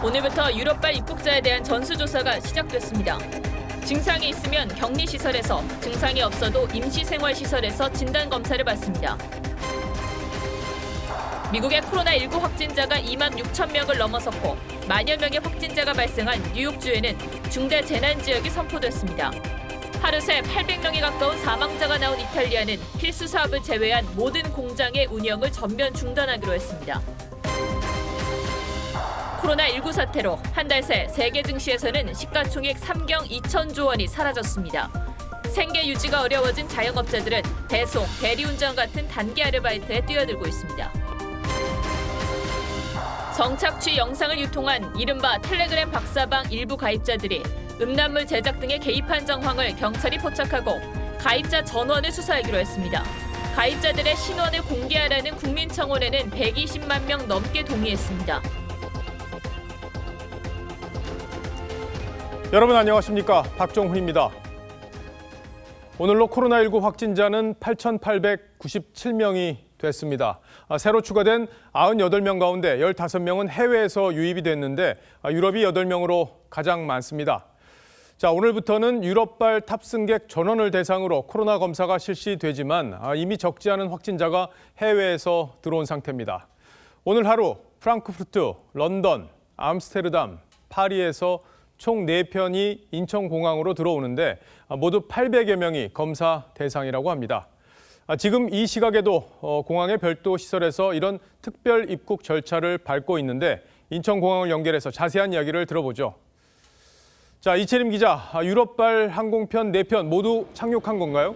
오늘부터 유럽발 입국자에 대한 전수조사가 시작됐습니다. 증상이 있으면 격리시설에서, 증상이 없어도 임시생활시설에서 진단검사를 받습니다. 미국의 코로나19 확진자가 2만 6천 명을 넘어섰고 만여 명의 확진자가 발생한 뉴욕주에는 중대 재난지역이 선포됐습니다. 하루 새 800명에 가까운 사망자가 나온 이탈리아는 필수 사업을 제외한 모든 공장의 운영을 전면 중단하기로 했습니다. 코로나19 사태로 한 달 새 세계 증시에서는 시가총액 3경 2천조 원이 사라졌습니다. 생계 유지가 어려워진 자영업자들은 배송, 대리운전 같은 단기 아르바이트에 뛰어들고 있습니다. 성착취 영상을 유통한 이른바 텔레그램 박사방 일부 가입자들이 음란물 제작 등에 개입한 정황을 경찰이 포착하고 가입자 전원을 수사하기로 했습니다. 가입자들의 신원을 공개하라는 국민청원에는 120만 명 넘게 동의했습니다. 여러분 안녕하십니까? 박정훈입니다. 오늘로 코로나19 확진자는 8,897명이 됐습니다. 새로 추가된 98명 가운데 15명은 해외에서 유입이 됐는데 유럽이 8명으로 가장 많습니다. 자, 오늘부터는 유럽발 탑승객 전원을 대상으로 코로나 검사가 실시되지만 이미 적지 않은 확진자가 해외에서 들어온 상태입니다. 오늘 하루 프랑크푸르트, 런던, 암스테르담, 파리에서 총 4편이 인천공항으로 들어오는데 모두 800여 명이 검사 대상이라고 합니다. 지금 이 시각에도 공항의 별도 시설에서 이런 특별 입국 절차를 밟고 있는데 인천공항을 연결해서 자세한 이야기를 들어보죠. 자, 이채림 기자, 유럽발 항공편 4편 모두 착륙한 건가요?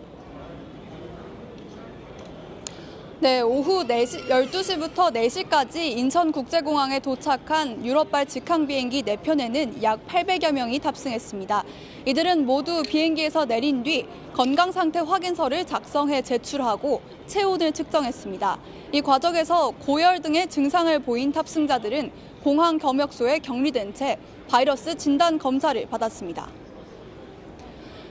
네, 오후 12시부터 4시까지 인천국제공항에 도착한 유럽발 직항비행기 4편에는 약 800여 명이 탑승했습니다. 이들은 모두 비행기에서 내린 뒤 건강상태 확인서를 작성해 제출하고 체온을 측정했습니다. 이 과정에서 고열 등의 증상을 보인 탑승자들은 공항 겸역소에 격리된 채 바이러스 진단 검사를 받았습니다.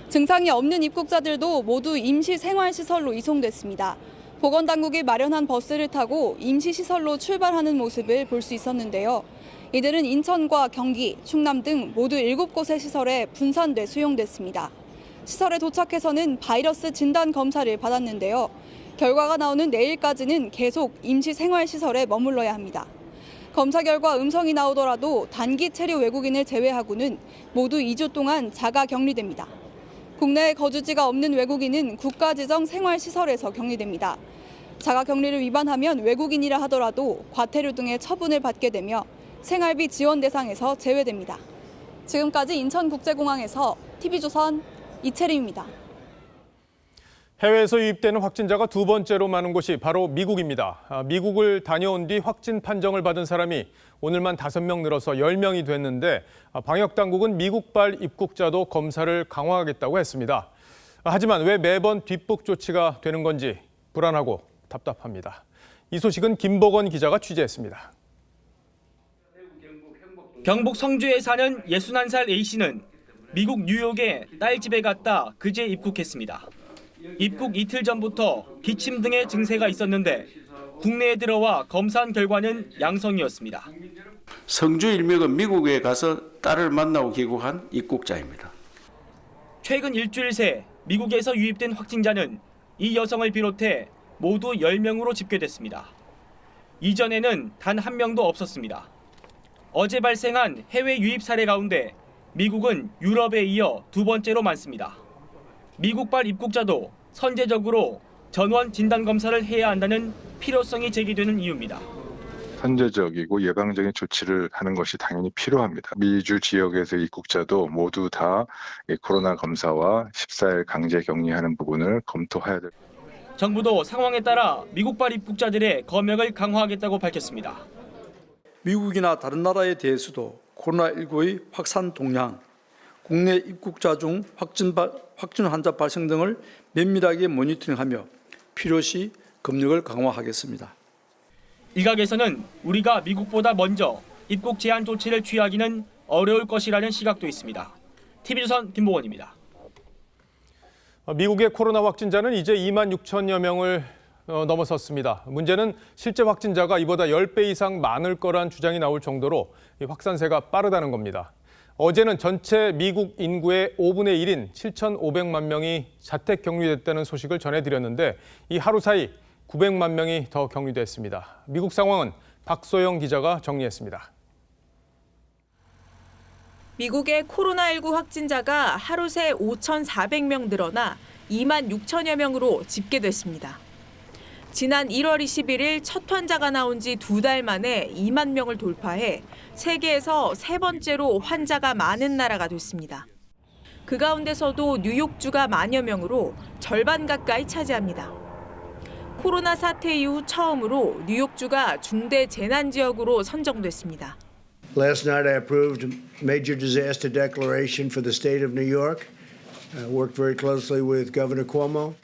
증상이 없는 입국자들도 모두 임시생활시설로 이송됐습니다. 보건당국이 마련한 버스를 타고 임시시설로 출발하는 모습을 볼 수 있었는데요. 이들은 인천과 경기, 충남 등 모두 7곳의 시설에 분산돼 수용됐습니다. 시설에 도착해서는 바이러스 진단 검사를 받았는데요. 결과가 나오는 내일까지는 계속 임시생활시설에 머물러야 합니다. 검사 결과 음성이 나오더라도 단기 체류 외국인을 제외하고는 모두 2주 동안 자가 격리됩니다. 국내에 거주지가 없는 외국인은 국가지정 생활시설에서 격리됩니다. 자가격리를 위반하면 외국인이라 하더라도 과태료 등의 처분을 받게 되며 생활비 지원 대상에서 제외됩니다. 지금까지 인천국제공항에서 TV조선 이채림입니다. 해외에서 유입되는 확진자가 두 번째로 많은 곳이 바로 미국입니다. 미국을 다녀온 뒤 확진 판정을 받은 사람이 오늘만 5명 늘어서 10명이 됐는데 방역당국은 미국발 입국자도 검사를 강화하겠다고 했습니다. 하지만 왜 매번 뒷북 조치가 되는 건지 불안하고 답답합니다. 이 소식은 김복원 기자가 취재했습니다. 경북 성주에 사는 61살 A씨는 미국 뉴욕에 딸 집에 갔다 그제 입국했습니다. 입국 이틀 전부터 기침 등의 증세가 있었는데 국내에 들어와 검사한 결과는 양성이었습니다. 성주 일명은 미국에 가서 딸을 만나고 귀국한 입국자입니다. 최근 일주일 새 미국에서 유입된 확진자는 이 여성을 비롯해 모두 10명으로 집계됐습니다. 이전에는 단 1명도 없었습니다. 어제 발생한 해외 유입 사례 가운데 미국은 유럽에 이어 두 번째로 많습니다. 미국발 입국자도 선제적으로 전원 진단검사를 해야 한다는 필요성이 제기되는 이유입니다. 선제적이고 예방적인 조치를 하는 것이 당연히 필요합니다. 미주 지역에서 입국자도 모두 다 코로나 검사와 14일 강제 격리하는 부분을 검토해야 될. 정부도 상황에 따라 미국발 입국자들의 검역을 강화하겠다고 밝혔습니다. 미국이나 다른 나라에 대해서도 코로나19의 확산 동향, 국내 입국자 중 확진 환자 발생 등을 면밀하게 모니터링하며 필요시 검역을 강화하겠습니다. 일각에서는 우리가 미국보다 먼저 입국 제한 조치를 취하기는 어려울 것이라는 시각도 있습니다. TV조선 김보원입니다. 미국의 코로나 확진자는 이제 2만 6천여 명을 넘어섰습니다. 문제는 실제 확진자가 이보다 10배 이상 많을 거란 주장이 나올 정도로 이 확산세가 빠르다는 겁니다. 어제는 전체 미국 인구의 5분의 1인 7,500만 명이 자택 격리됐다는 소식을 전해드렸는데 이 하루 사이 900만 명이 더 격리됐습니다. 미국 상황은 박소영 기자가 정리했습니다. 미국의 코로나19 확진자가 하루 새 5,400명 늘어나 2만 6천여 명으로 집계됐습니다. 지난 1월 21일 첫 환자가 나온 지 2달 만에 2만 명을 돌파해 세계에서 세 번째로 환자가 많은 나라가 됐습니다. 그 가운데서도 뉴욕주가 만여 명으로 절반 가까이 차지합니다. 코로나 사태 이후 처음으로 뉴욕주가 중대 재난 지역으로 선정됐습니다. Last night I approved a major disaster declaration for the state of New York. I worked very closely with Governor Cuomo.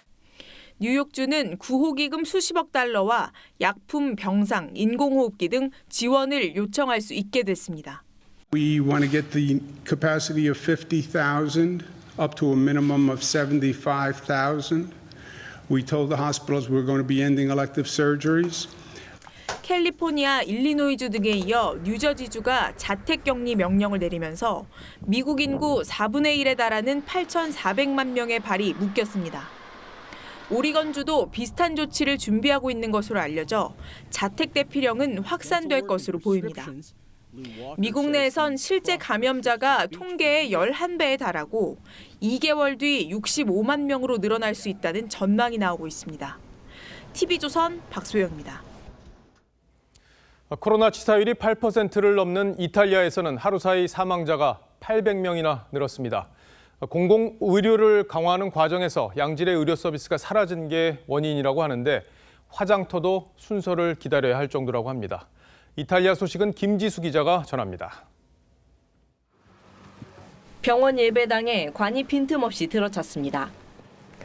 뉴욕주는 구호기금 수십억 달러와 약품, 병상, 인공호흡기 등 지원을 요청할 수 있게 됐습니다. We want to get the capacity of 50,000 up to a minimum of 75,000. We told the hospitals we're going to be ending elective surgeries. 캘리포니아, 일리노이주 등에 이어 뉴저지주가 자택격리 명령을 내리면서 미국 인구 4분의 1에 달하는 8,400만 명의 발이 묶였습니다. 오리건주도 비슷한 조치를 준비하고 있는 것으로 알려져 자택 대피령은 확산될 것으로 보입니다. 미국 내에선 실제 감염자가 통계의 11배에 달하고 2개월 뒤 65만 명으로 늘어날 수 있다는 전망이 나오고 있습니다. TV조선 박소영입니다. 코로나 치사율이 8%를 넘는 이탈리아에서는 하루 사이 사망자가 800명이나 늘었습니다. 공공의료를 강화하는 과정에서 양질의 의료 서비스가 사라진 게 원인이라고 하는데 화장터도 순서를 기다려야 할 정도라고 합니다. 이탈리아 소식은 김지수 기자가 전합니다. 병원 예배당에 관이 빈틈없이 들어찼습니다.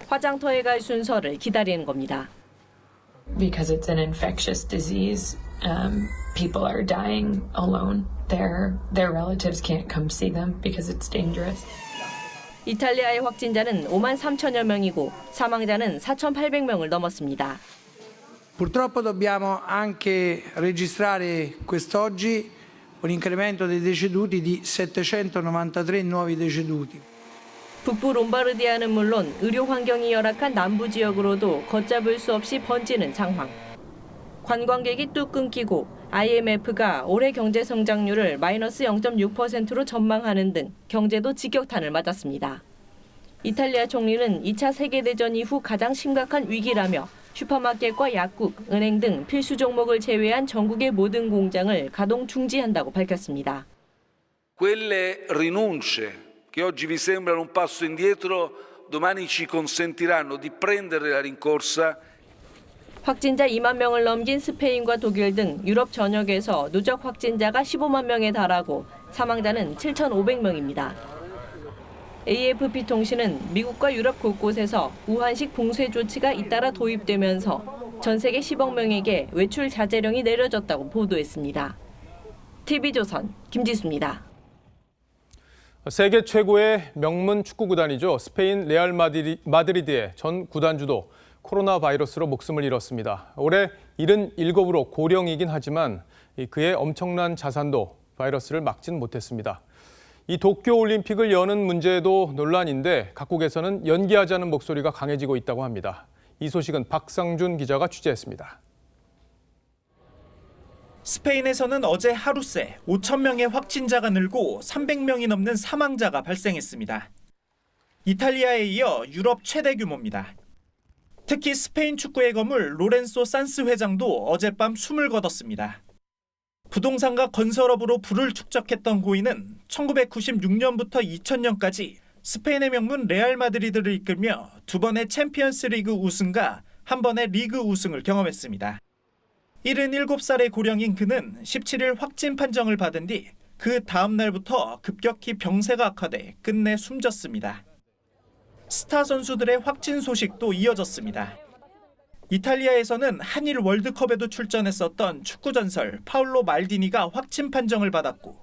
화장터에 갈 순서를 기다리는 겁니다. Because it's an infectious disease, people are dying alone. Their relatives can't come see them because it's dangerous. 이탈리아의 확진자는 5만 3천여 명이고 사망자는 4,800명을 넘었습니다. Purtroppo dobbiamo anche registrare quest'oggi un incremento dei deceduti di 793 nuovi deceduti. 북부 롬바르디아는 물론 의료 환경이 열악한 남부 지역으로도 걷잡을 수 없이 번지는 상황. 관광객이 뚝 끊기고 IMF가 올해 경제 성장률을 마이너스 0.6%로 전망하는 등 경제도 직격탄을 맞았습니다. 이탈리아 총리는 2차 세계대전 이후 가장 심각한 위기라며 슈퍼마켓과 약국, 은행 등 필수 종목을 제외한 전국의 모든 공장을 가동 중지한다고 밝혔습니다. Quelle rinunce che oggi vi sembrano un passo indietro, domani ci consentiranno di prendere la rincorsa. 확진자 2만 명을 넘긴 스페인과 독일 등 유럽 전역에서 누적 확진자가 15만 명에 달하고 사망자는 7,500명입니다. AFP 통신은 미국과 유럽 곳곳에서 우한식 봉쇄 조치가 잇따라 도입되면서 전 세계 10억 명에게 외출 자제령이 내려졌다고 보도했습니다. TV조선 김지수입니다. 세계 최고의 명문 축구 구단이죠. 스페인 레알 마드리드의 전 구단주도 코로나 바이러스로 목숨을 잃었습니다. 올해 77으로 고령이긴 하지만 그의 엄청난 자산도 바이러스를 막진 못했습니다. 이 도쿄올림픽을 여는 문제도 논란인데 각국에서는 연기하자는 목소리가 강해지고 있다고 합니다. 이 소식은 박상준 기자가 취재했습니다. 스페인에서는 어제 하루 새 5천 명의 확진자가 늘고 300명이 넘는 사망자가 발생했습니다. 이탈리아에 이어 유럽 최대 규모입니다. 특히 스페인 축구의 거물 로렌소 산스 회장도 어젯밤 숨을 거뒀습니다. 부동산과 건설업으로 부를 축적했던 고인은 1996년부터 2000년까지 스페인의 명문 레알 마드리드를 이끌며 2번의 챔피언스 리그 우승과 1번의 리그 우승을 경험했습니다. 77살의 고령인 그는 17일 확진 판정을 받은 뒤 그 다음 날부터 급격히 병세가 악화돼 끝내 숨졌습니다. 스타 선수들의 확진 소식도 이어졌습니다. 이탈리아에서는 한일 월드컵에도 출전했었던 축구 전설 파울로 말디니가 확진 판정을 받았고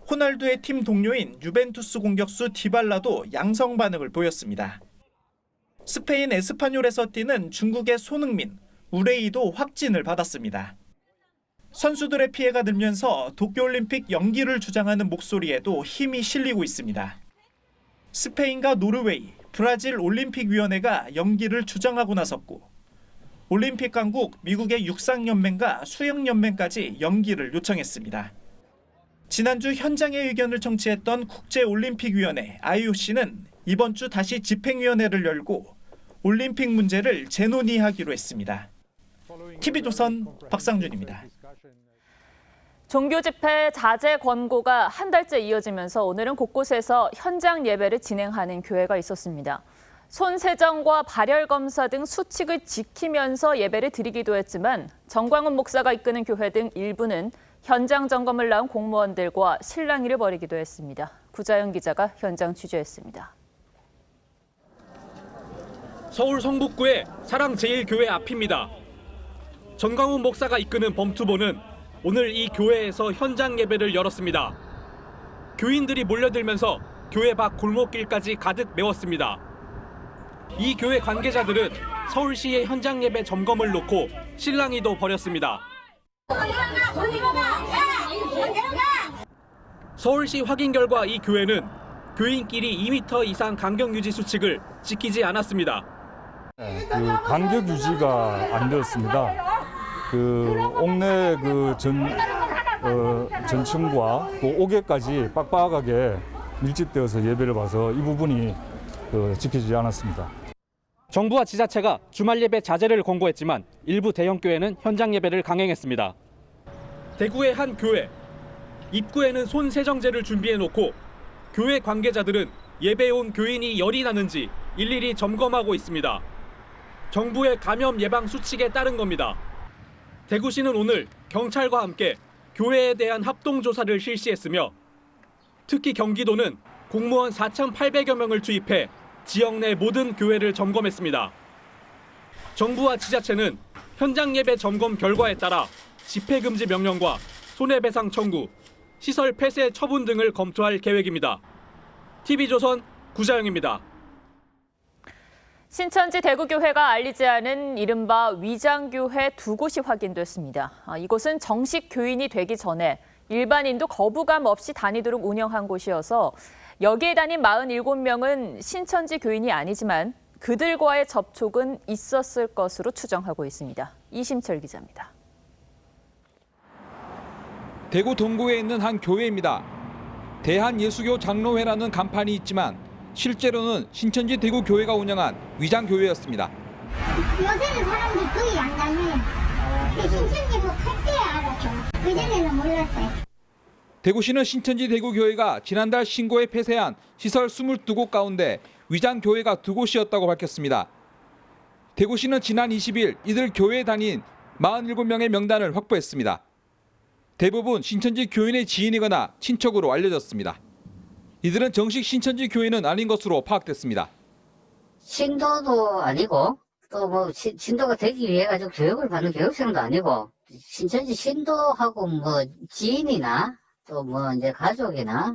호날두의 팀 동료인 유벤투스 공격수 디발라도 양성 반응을 보였습니다. 스페인 에스파뇰에서 뛰는 중국의 손흥민, 우레이도 확진을 받았습니다. 선수들의 피해가 늘면서 도쿄올림픽 연기를 주장하는 목소리에도 힘이 실리고 있습니다. 스페인과 노르웨이, 브라질 올림픽위원회가 연기를 주장하고 나섰고 올림픽 강국 미국의 육상연맹과 수영연맹까지 연기를 요청했습니다. 지난주 현장의 의견을 청취했던 국제올림픽위원회 IOC는 이번 주 다시 집행위원회를 열고 올림픽 문제를 재논의하기로 했습니다. TV조선 박상준입니다. 종교 집회 자제 권고가 한 달째 이어지면서 오늘은 곳곳에서 현장 예배를 진행하는 교회가 있었습니다. 손 세정과 발열 검사 등 수칙을 지키면서 예배를 드리기도 했지만 정광훈 목사가 이끄는 교회 등 일부는 현장 점검을 나온 공무원들과 실랑이를 벌이기도 했습니다. 구자연 기자가 현장 취재했습니다. 서울 성북구의 사랑제일교회 앞입니다. 정광훈 목사가 이끄는 범투보는 오늘 이 교회에서 현장 예배를 열었습니다. 교인들이 몰려들면서 교회 밖 골목길까지 가득 메웠습니다. 이 교회 관계자들은 서울시의 현장 예배 점검을 놓고 실랑이도 벌였습니다. 서울시 확인 결과 이 교회는 교인끼리 2m 이상 간격 유지 수칙을 지키지 않았습니다. 간격 유지가 안 되었습니다. 옥내 전층과 옥외까지 빡빡하게 밀집되어서 예배를 봐서 이 부분이 지켜지지 않았습니다. 정부와 지자체가 주말 예배 자제를 권고했지만 일부 대형 교회는 현장 예배를 강행했습니다. 대구의 한 교회, 입구에는 손 세정제를 준비해놓고 교회 관계자들은 예배에 온 교인이 열이 나는지 일일이 점검하고 있습니다. 정부의 감염 예방 수칙에 따른 겁니다. 대구시는 오늘 경찰과 함께 교회에 대한 합동조사를 실시했으며 특히 경기도는 공무원 4,800여 명을 투입해 지역 내 모든 교회를 점검했습니다. 정부와 지자체는 현장 예배 점검 결과에 따라 집회금지 명령과 손해배상 청구, 시설 폐쇄 처분 등을 검토할 계획입니다. TV조선 구자영입니다. 신천지 대구교회가 알리지 않은 이른바 위장교회 두 곳이 확인됐습니다. 이곳은 정식 교인이 되기 전에 일반인도 거부감 없이 다니도록 운영한 곳이어서 여기에 다닌 47명은 신천지 교인이 아니지만 그들과의 접촉은 있었을 것으로 추정하고 있습니다. 이심철 기자입니다. 대구 동구에 있는 한 교회입니다. 대한예수교 장로회라는 간판이 있지만 실제로는 신천지 대구교회가 운영한 위장교회였습니다. 요새는 사람들이 거의 양당해요. 신천지 할 때 알았죠. 그전에는 몰랐어요. 대구시는 신천지 대구교회가 지난달 신고에 폐쇄한 시설 22곳 가운데 위장교회가 2곳이었다고 밝혔습니다. 대구시는 지난 20일 이들 교회에 다닌 47명의 명단을 확보했습니다. 대부분 신천지 교인의 지인이거나 친척으로 알려졌습니다. 이들은 정식 신천지 교인은 아닌 것으로 파악됐습니다. 신도도 아니고 또 신도가 되기 위해 가지고 교육을 받는 교육생도 아니고 신천지 신도하고 지인이나 또 이제 가족이나.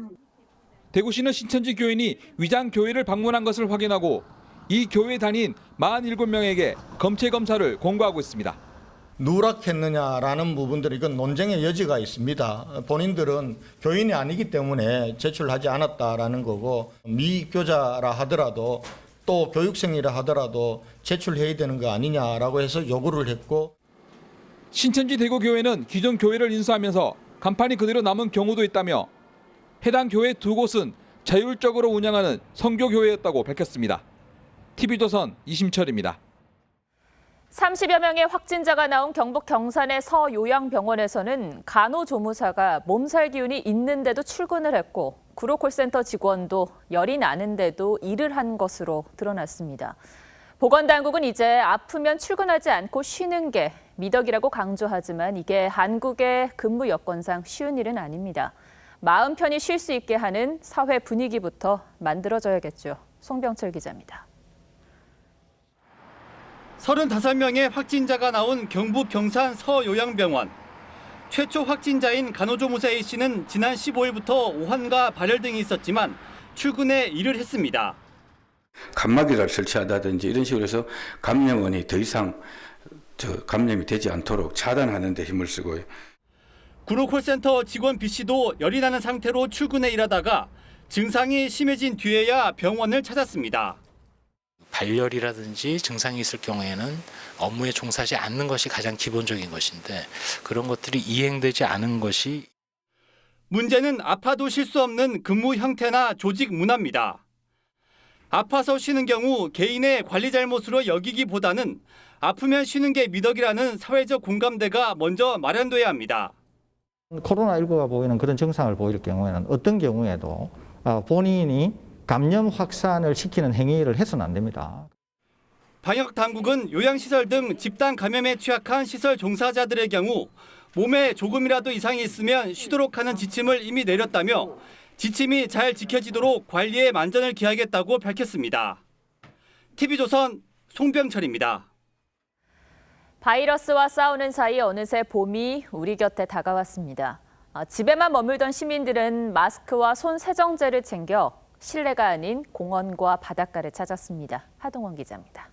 대구시는 신천지 교인이 위장 교회를 방문한 것을 확인하고 이 교회에 다닌 47명에게 검체 검사를 권고하고 있습니다. 누락했느냐라는 부분들이 이건 논쟁의 여지가 있습니다. 본인들은 교인이 아니기 때문에 제출하지 않았다라는 거고 미교자라 하더라도 또 교육생이라 하더라도 제출해야 되는 거 아니냐라고 해서 요구를 했고 신천지 대구교회는 기존 교회를 인수하면서 간판이 그대로 남은 경우도 있다며 해당 교회 2곳은 자율적으로 운영하는 선교교회였다고 밝혔습니다. TV조선 이심철입니다. 30여 명의 확진자가 나온 경북 경산의 서요양병원에서는 간호조무사가 몸살 기운이 있는데도 출근을 했고 구로콜센터 직원도 열이 나는데도 일을 한 것으로 드러났습니다. 보건당국은 이제 아프면 출근하지 않고 쉬는 게 미덕이라고 강조하지만 이게 한국의 근무 여건상 쉬운 일은 아닙니다. 마음 편히 쉴 수 있게 하는 사회 분위기부터 만들어져야겠죠. 송병철 기자입니다. 35명의 확진자가 나온 경북 경산 서요양병원. 최초 확진자인 간호조무사 A씨는 지난 15일부터 오한과 발열 등이 있었지만 출근해 일을 했습니다. 감마기를 설치한다든지 이런 식으로 해서 감염원이 더 이상 감염이 되지 않도록 차단하는 데 힘을 쓰고요. 구로 콜센터 직원 B씨도 열이 나는 상태로 출근해 일하다가 증상이 심해진 뒤에야 병원을 찾았습니다. 발열이라든지 증상이 있을 경우에는 업무에 종사하지 않는 것이 가장 기본적인 것인데 그런 것들이 이행되지 않은 것이 문제는 아파도 쉴 수 없는 근무 형태나 조직 문화입니다. 아파서 쉬는 경우 개인의 관리 잘못으로 여기기보다는 아프면 쉬는 게 미덕이라는 사회적 공감대가 먼저 마련돼야 합니다. 코로나19가 보이는 그런 증상을 보일 경우에는 어떤 경우에도 본인이 감염 확산을 시키는 행위를 해서는 안 됩니다. 방역 당국은 요양시설 등 집단 감염에 취약한 시설 종사자들의 경우 몸에 조금이라도 이상이 있으면 쉬도록 하는 지침을 이미 내렸다며 지침이 잘 지켜지도록 관리에 만전을 기하겠다고 밝혔습니다. TV조선 송병철입니다. 바이러스와 싸우는 사이 어느새 봄이 우리 곁에 다가왔습니다. 집에만 머물던 시민들은 마스크와 손 세정제를 챙겨 실내가 아닌 공원과 바닷가를 찾았습니다. 하동원 기자입니다.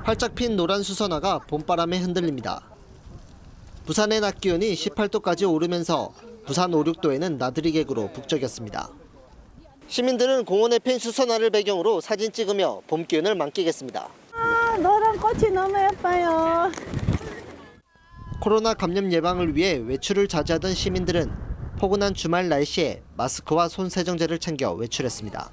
활짝 핀 노란 수선화가 봄바람에 흔들립니다. 부산의 낮 기온이 18도까지 오르면서 부산 5, 6도에는 나들이 객으로 북적였습니다. 시민들은 공원에 핀 수선화를 배경으로 사진 찍으며 봄 기운을 만끽했습니다. 노란 꽃이 너무 예뻐요. 코로나 감염 예방을 위해 외출을 자제하던 시민들은 포근한 주말 날씨에 마스크와 손 세정제를 챙겨 외출했습니다.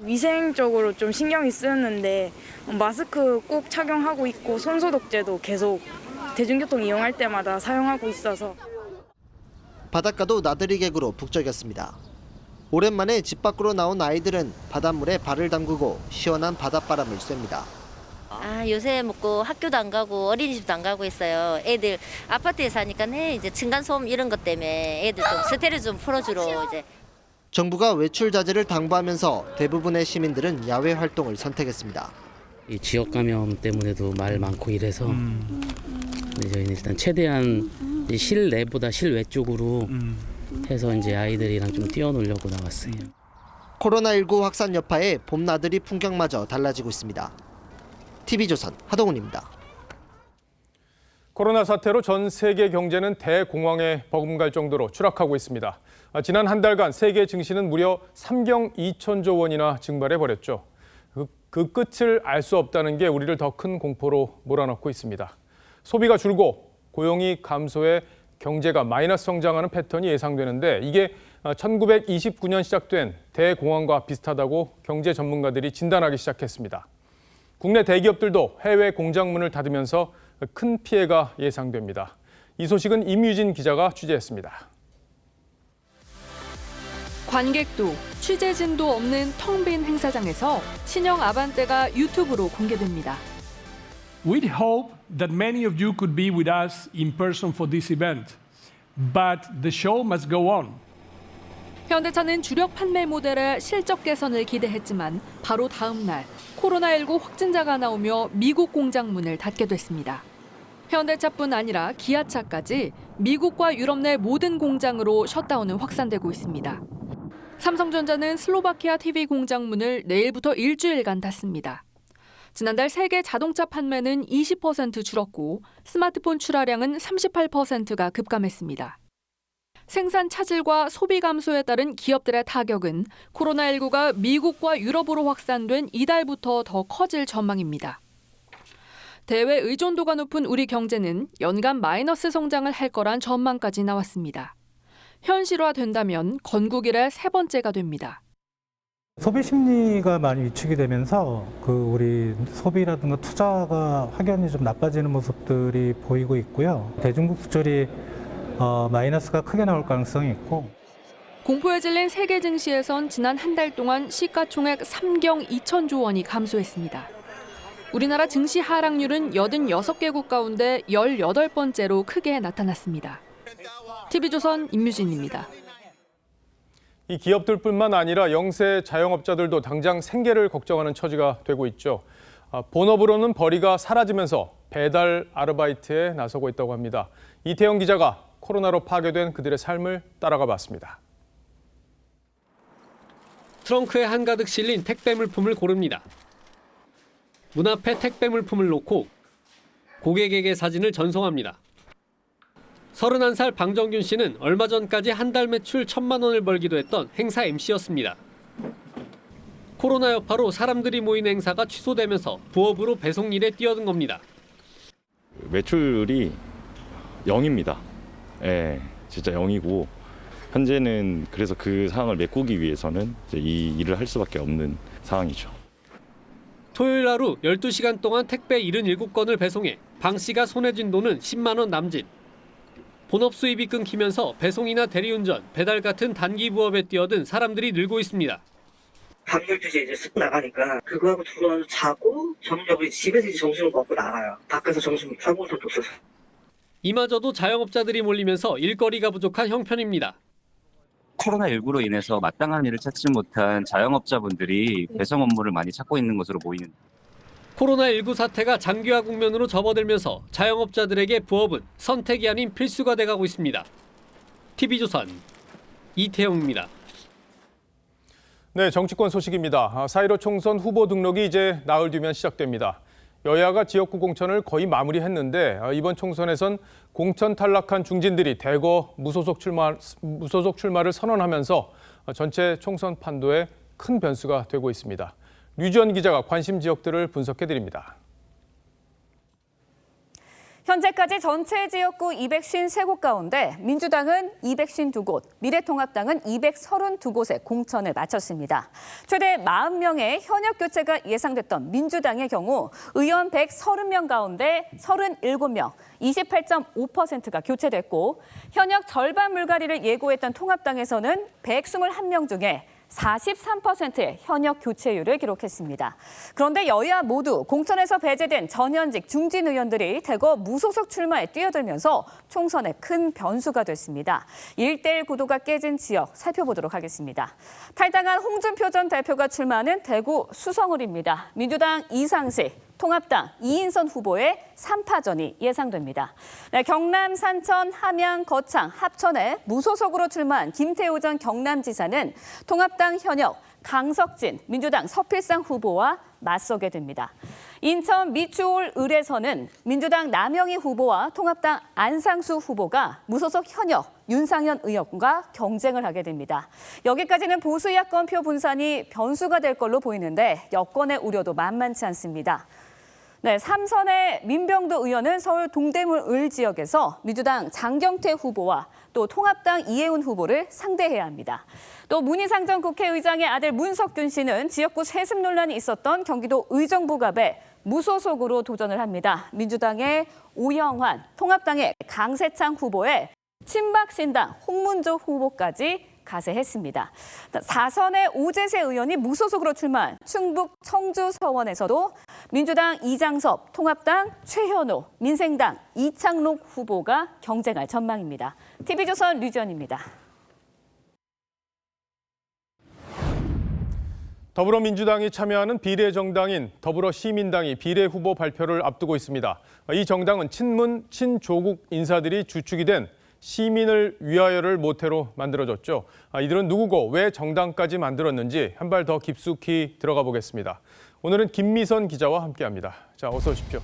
위생적으로 좀 신경이 쓰였는데 마스크 꼭 착용하고 있고 손소독제도 계속 대중교통 이용할 때마다 사용하고 있어서. 바닷가도 나들이 객으로 북적였습니다. 오랜만에 집 밖으로 나온 아이들은 바닷물에 발을 담그고 시원한 바닷바람을 쐐니다. 요새 먹고 학교도 안 가고 어린이집도 안 가고 있어요. 애들 아파트에 사니까 이제 층간소음 이런 것 때문에 애들 좀 스트레스 좀 풀어주러 이제. 정부가 외출 자제를 당부하면서 대부분의 시민들은 야외 활동을 선택했습니다. 이 지역 감염 때문에도 말 많고 이래서 저희는 일단 최대한 실내보다 실외 쪽으로 해서 이제 아이들이랑 좀 뛰어놀려고 나왔어요. 코로나19 확산 여파에 봄 나들이 풍경마저 달라지고 있습니다. TV조선 하동훈입니다. 코로나 사태로 전 세계 경제는 대공황에 버금갈 정도로 추락하고 있습니다. 지난 한 달간 세계 증시는 무려 3경 2천조 원이나 증발해버렸죠. 그 끝을 알 수 없다는 게 우리를 더 큰 공포로 몰아넣고 있습니다. 소비가 줄고 고용이 감소해 경제가 마이너스 성장하는 패턴이 예상되는데 이게 1929년 시작된 대공황과 비슷하다고 경제 전문가들이 진단하기 시작했습니다. 국내 대기업들도 해외 공장문을 닫으면서 큰 피해가 예상됩니다. 이 소식은 임유진 기자가 취재했습니다. 관객도 취재진도 없는 텅 빈 행사장에서 신형 아반떼가 유튜브로 공개됩니다. We'd hope that many of you could be with us in person for this event, but the show must go on. 현대차는 주력 판매 모델의 실적 개선을 기대했지만 바로 다음 날 코로나19 확진자가 나오며 미국 공장 문을 닫게 됐습니다. 현대차뿐 아니라 기아차까지 미국과 유럽 내 모든 공장으로 셧다운은 확산되고 있습니다. 삼성전자는 슬로바키아 TV 공장 문을 내일부터 일주일간 닫습니다. 지난달 세계 자동차 판매는 20% 줄었고 스마트폰 출하량은 38%가 급감했습니다. 생산 차질과 소비 감소에 따른 기업들의 타격은 코로나19가 미국과 유럽으로 확산된 이달부터 더 커질 전망입니다. 대외 의존도가 높은 우리 경제는 연간 마이너스 성장을 할 거란 전망까지 나왔습니다. 현실화된다면 건국 이래 세 번째가 됩니다. 소비 심리가 많이 위축이 되면서 우리 소비라든가 투자가 확연히 좀 나빠지는 모습들이 보이고 있고요. 대중국 수출이 마이너스가 크게 나올 가능성이 있고. 공포에 질린 세계 증시에선 지난 한 달 동안 시가총액 3경 2천조 원이 감소했습니다. 우리나라 증시 하락률은 86개국 가운데 18번째로 크게 나타났습니다. TV조선 임유진입니다. 이 기업들뿐만 아니라 영세 자영업자들도 당장 생계를 걱정하는 처지가 되고 있죠. 본업으로는 벌이가 사라지면서 배달 아르바이트에 나서고 있다고 합니다. 이태영 기자가 코로나로 파괴된 그들의 삶을 따라가 봤습니다. 트렁크에 한가득 실린 택배 물품을 고릅니다. 문 앞에 택배 물품을 놓고 고객에게 사진을 전송합니다. 31살 방정균 씨는 얼마 전까지 한 달 매출 1,000만 원을 벌기도 했던 행사 MC였습니다. 코로나 여파로 사람들이 모이는 행사가 취소되면서 부업으로 배송 일에 뛰어든 겁니다. 매출이 0입니다. 예, 진짜 0이고 현재는 그래서 그 상황을 메꾸기 위해서는 이제 이 일을 할 수밖에 없는 상황이죠. 토요일 하루 12시간 동안 택배 77건을 배송해 방 씨가 손에 쥔 돈은 10만 원 남짓. 본업 수입이 끊기면서 배송이나 대리운전, 배달 같은 단기 부업에 뛰어든 사람들이 늘고 있습니다. 밤 12시에 이제 쓱 나가니까 그거하고 들어와서 자고 저녁에 집에서 이제 점심을 먹고 나가요. 밖에서 점심을 사먹을 것도 없어서. 이마저도 자영업자들이 몰리면서 일거리가 부족한 형편입니다. 코로나19로 인해서 마땅한 일을 찾지 못한 자영업자분들이 배송 업무를 많이 찾고 있는 것으로 보이는. 코로나19 사태가 장기화 국면으로 접어들면서 자영업자들에게 부업은 선택이 아닌 필수가 돼가고 있습니다. TV조선 이태영입니다. 네, 정치권 소식입니다. 4.15 총선 후보 등록이 이제 나흘 뒤면 시작됩니다. 여야가 지역구 공천을 거의 마무리했는데 이번 총선에선 공천 탈락한 중진들이 대거 무소속 출마를 선언하면서 전체 총선 판도에 큰 변수가 되고 있습니다. 류지연 기자가 관심 지역들을 분석해드립니다. 현재까지 전체 지역구 253곳 가운데 민주당은 252곳, 미래통합당은 232곳에 공천을 마쳤습니다. 최대 40명의 현역 교체가 예상됐던 민주당의 경우 의원 130명 가운데 37명, 28.5%가 교체됐고 현역 절반 물갈이를 예고했던 통합당에서는 121명 중에 43%의 현역 교체율을 기록했습니다. 그런데 여야 모두 공천에서 배제된 전현직 중진 의원들이 대거 무소속 출마에 뛰어들면서 총선에 큰 변수가 됐습니다. 1대1 구도가 깨진 지역 살펴보도록 하겠습니다. 탈당한 홍준표 전 대표가 출마하는 대구 수성을입니다. 민주당 이상식, 통합당 이인선 후보의 3파전이 예상됩니다. 네, 경남 산천, 함양, 거창, 합천에 무소속으로 출마한 김태우 전 경남지사는 통합당 현역 강석진, 민주당 서필상 후보와 맞서게 됩니다. 인천 미추홀 을에서는 민주당 남영희 후보와 통합당 안상수 후보가 무소속 현역 윤상현 의원과 경쟁을 하게 됩니다. 여기까지는 보수 야권표 분산이 변수가 될 걸로 보이는데 여권의 우려도 만만치 않습니다. 네, 3선의 민병도 의원은 서울 동대문 을 지역에서 민주당 장경태 후보와 또 통합당 이혜훈 후보를 상대해야 합니다. 또 문희상 전 국회의장의 아들 문석균 씨는 지역구 세습 논란이 있었던 경기도 의정부갑에 무소속으로 도전을 합니다. 민주당의 오영환, 통합당의 강세창 후보에 친박신당 홍문조 후보까지 가세했습니다. 4선의 오재세 의원이 무소속으로 출마한 충북 청주 서원에서도 민주당 이장섭, 통합당 최현호, 민생당 이창록 후보가 경쟁할 전망입니다. TV조선 류지연입니다. 더불어민주당이 참여하는 비례정당인 더불어시민당이 비례후보 발표를 앞두고 있습니다. 이 정당은 친문, 친조국 인사들이 주축이 된 시민을 위하여를 모태로 만들어졌죠. 이들은 누구고 왜 정당까지 만들었는지 한 발 더 깊숙이 들어가 보겠습니다. 오늘은 김미선 기자와 함께합니다. 자, 어서 오십시오.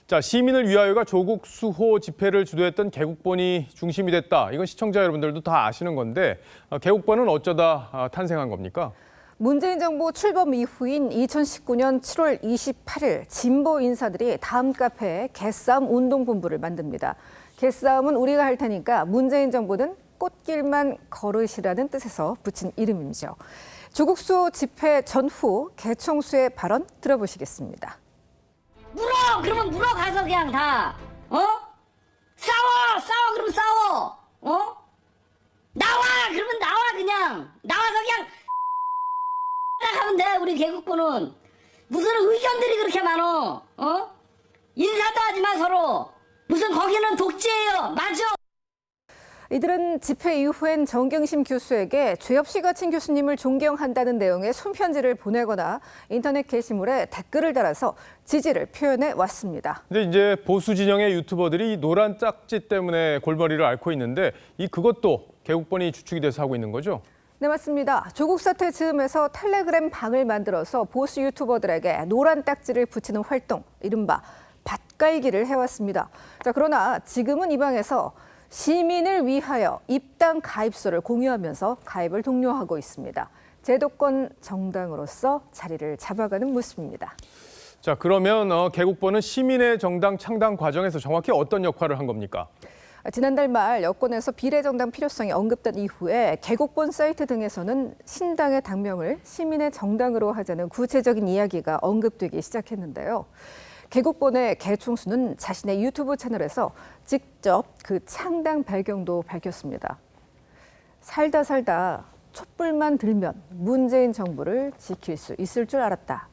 자, 시민을 위하여가 조국 수호 집회를 주도했던 개국본이 중심이 됐다. 이건 시청자 여러분들도 다 아시는 건데 개국본은 어쩌다 탄생한 겁니까? 문재인 정부 출범 이후인 2019년 7월 28일 진보 인사들이 다음 카페에 개싸움 운동본부를 만듭니다. 개싸움은 우리가 할 테니까 문재인 정부는 꽃길만 걸으시라는 뜻에서 붙인 이름이죠. 조국 수호 집회 전후 개총수의 발언 들어보시겠습니다. 물어! 그러면 물어 가서 그냥 다. 싸워! 그러면 싸워! 나와! 그러면 나와 그냥! 나와서 그냥 하면 돼 우리 개국본은. 무슨 의견들이 그렇게 많어? 인사도 하지 마 서로. 무슨 거기는 독재예요. 맞아. 이들은 집회 이후엔 정경심 교수에게 죄 없이 갇힌 교수님을 존경한다는 내용의 손편지를 보내거나 인터넷 게시물에 댓글을 달아서 지지를 표현해 왔습니다. 근데 이제 보수 진영의 유튜버들이 노란 짝지 때문에 골머리를 앓고 있는데 그것도 개국본이 주축이 돼서 하고 있는 거죠? 네, 맞습니다. 조국 사태 즈음에서 텔레그램 방을 만들어서 보수 유튜버들에게 노란 딱지를 붙이는 활동, 이른바 밭갈기를 해왔습니다. 자, 그러나 지금은 이 방에서 시민을 위하여 입당 가입서를 공유하면서 가입을 독려하고 있습니다. 제도권 정당으로서 자리를 잡아가는 모습입니다. 자, 그러면 개국본은 시민의 정당 창당 과정에서 정확히 어떤 역할을 한 겁니까? 지난달 말 여권에서 비례정당 필요성이 언급된 이후에 개국본 사이트 등에서는 신당의 당명을 시민의 정당으로 하자는 구체적인 이야기가 언급되기 시작했는데요. 개국본의 개총수는 자신의 유튜브 채널에서 직접 그 창당 배경도 밝혔습니다. 살다 촛불만 들면 문재인 정부를 지킬 수 있을 줄 알았다.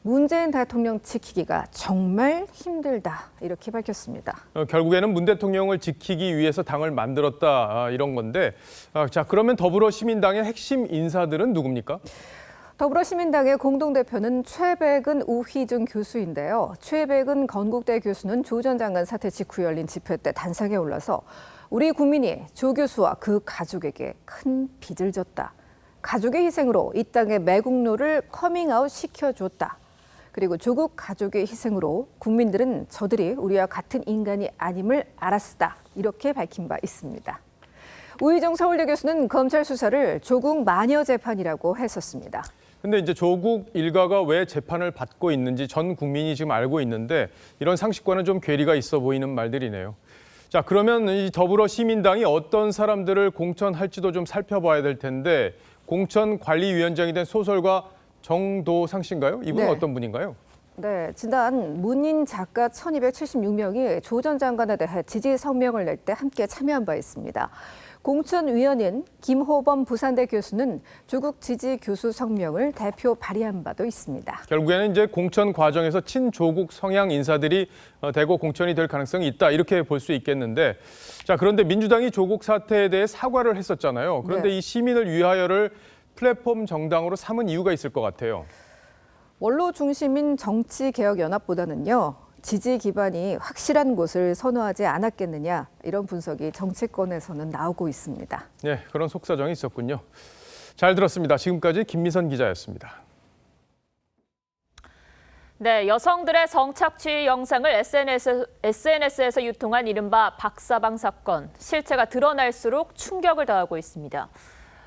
문재인 대통령 지키기가 정말 힘들다. 이렇게 밝혔습니다. 결국에는 문 대통령을 지키기 위해서 당을 만들었다 이런 건데 자, 그러면 더불어시민당의 핵심 인사들은 누굽니까? 더불어시민당의 공동대표는 최백은 우희중 교수인데요. 최백은 건국대 교수는 조 전 장관 사태 직후 열린 집회 때 단상에 올라서 우리 국민이 조 교수와 그 가족에게 큰 빚을 졌다. 가족의 희생으로 이 땅의 매국노를 커밍아웃 시켜줬다. 그리고 조국 가족의 희생으로 국민들은 저들이 우리와 같은 인간이 아님을 알았다. 이렇게 밝힌 바 있습니다. 우희정 서울대 교수는 검찰 수사를 조국 마녀 재판이라고 했었습니다. 근데 이제 조국 일가가 왜 재판을 받고 있는지 전 국민이 지금 알고 있는데 이런 상식과는 좀 괴리가 있어 보이는 말들이네요. 자, 그러면 이 더불어시민당이 어떤 사람들을 공천할지도 좀 살펴봐야 될 텐데 공천관리위원장이 된 소설가 정도상 씨인가요? 이분은 네. 어떤 분인가요? 네, 지난 문인 작가 1276명이 조 전 장관에 대해 지지 성명을 낼 때 함께 참여한 바 있습니다. 공천위원인 김호범 부산대 교수는 조국 지지 교수 성명을 대표 발의한 바도 있습니다. 결국에는 이제 공천 과정에서 친조국 성향 인사들이 대거 공천이 될 가능성이 있다 이렇게 볼 수 있겠는데 자, 그런데 민주당이 조국 사태에 대해 사과를 했었잖아요. 그런데 네. 이 시민을 위하여를 플랫폼 정당으로 삼은 이유가 있을 것 같아요. 원로 중심인 정치개혁연합보다는요. 지지 기반이 확실한 곳을 선호하지 않았겠느냐 이런 분석이 정치권에서는 나오고 있습니다. 네, 그런 속사정이 있었군요. 잘 들었습니다. 지금까지 김미선 기자였습니다. 네, 여성들의 성착취 영상을 SNS에서 유통한 이른바 박사방 사건. 실체가 드러날수록 충격을 더하고 있습니다.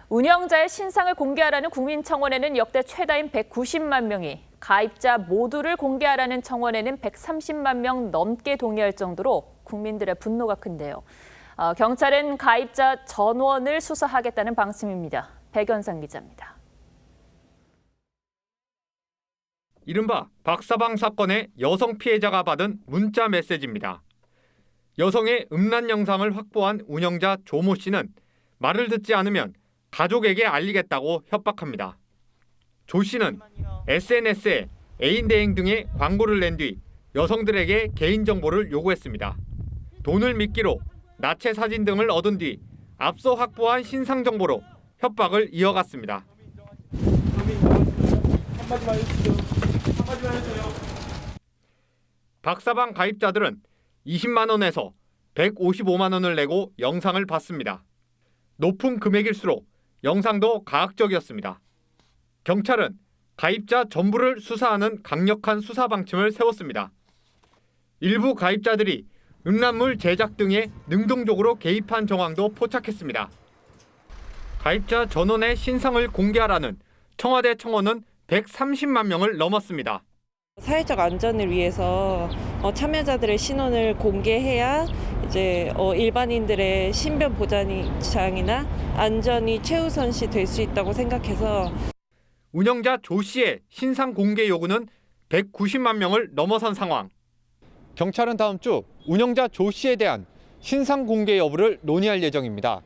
운영자의 신상을 공개하라는 국민청원에는 역대 최다인 190만 명이, 가입자 모두를 공개하라는 청원에는 130만 명 넘게 동의할 정도로 국민들의 분노가 큰데요. 경찰은 가입자 전원을 수사하겠다는 방침입니다. 백연상 기자입니다. 이른바 박사방 사건의 여성 피해자가 받은 문자 메시지입니다. 여성의 음란 영상을 확보한 운영자 조모 씨는 말을 듣지 않으면 가족에게 알리겠다고 협박합니다. 조 씨는 SNS에 애인 대행 등의 광고를 낸 뒤 여성들에게 개인정보를 요구했습니다. 돈을 미끼로 나체 사진 등을 얻은 뒤 앞서 확보한 신상 정보로 협박을 이어갔습니다. 박사방 가입자들은 20만 원에서 155만 원을 내고 영상을 봤습니다. 높은 금액일수록 영상도 가학적이었습니다. 경찰은 가입자 전부를 수사하는 강력한 수사 방침을 세웠습니다. 일부 가입자들이 음란물 제작 등에 능동적으로 개입한 정황도 포착했습니다. 가입자 전원의 신상을 공개하라는 청와대 청원은 130만 명을 넘었습니다. 사회적 안전을 위해서 참여자들의 신원을 공개해야 이제 일반인들의 신변 보장이나 안전이 최우선시 될 수 있다고 생각해서 운영자 조 씨의 신상 공개 요구는 190만 명을 넘어선 상황. 경찰은 다음 주 운영자 조 씨에 대한 신상 공개 여부를 논의할 예정입니다.